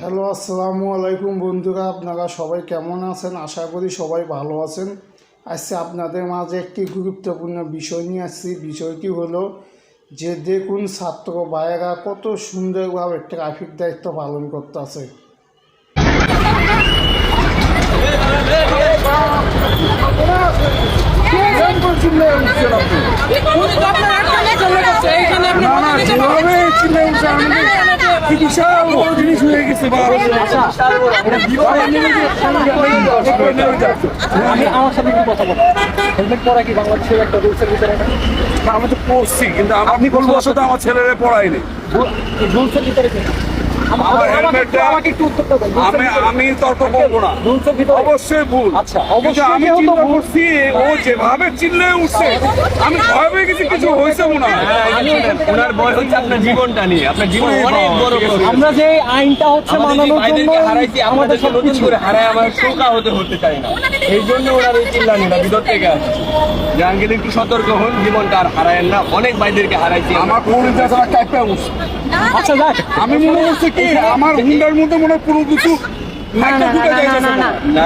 Hello, আসসালামু আলাইকুম বন্ধুরা। আপনারা সবাই কেমন আছেন? আশা করি সবাই ভালো আছেন। আজকে আপনাদের মাঝে একটি গুরুত্বপূর্ণ বিষয় নিয়ে আসছি। বিষয়টি হলো যে দেখুন, ছাত্র ভাইয়েরা কত সুন্দরভাবে ট্রাফিক দায়িত্ব পালন করতেছে। বিশাল বড় জিনিস হয়ে গেছে। আমি আমার সাথে একটু কথা বলবো। হেলমেট পরা কি বাংলাদেশের একটা রুলসের ভিতরে? আমি তো পড়ছি, কিন্তু আপনি ভুলবশত আমার ছেলেরে পড়াইনি। রুলসের ভিতরে কি আমার হেলমেটটা আমি তর্ক করবো না, অবশ্যই ভুল। আচ্ছা, কিন্তু আমি চিন্তা করছি ও যেভাবে চিল্লে উঠছে, আমি ভয় পেয়ে গেছি কিছু হয়েছে মনে হয়। ওনার ভয় হচ্ছে আপনার জীবনটা নিয়ে। আপনার জীবন অনেক বড়। আমরা যে আইনটা হচ্ছে মানানোর জন্য হারাইছি, আমাদের নতুন করে হারায় আমার শোকা হতে চাই না। এই জন্য ওনার এই চিল্লানিটা ভিতর থেকে আসছে। জাহাঙ্গীর একটু সতর্ক হন, জীবনটা আর হারায়েন না। অনেক ভাইদেরকে হারাইছি আমার পরিচয় ছাড়া কাইপা উঠছে। আচ্ছা যাক, আমি মনে করছি কি আমার হুন্ডার মধ্যে মনে হয় পুরো কিছু না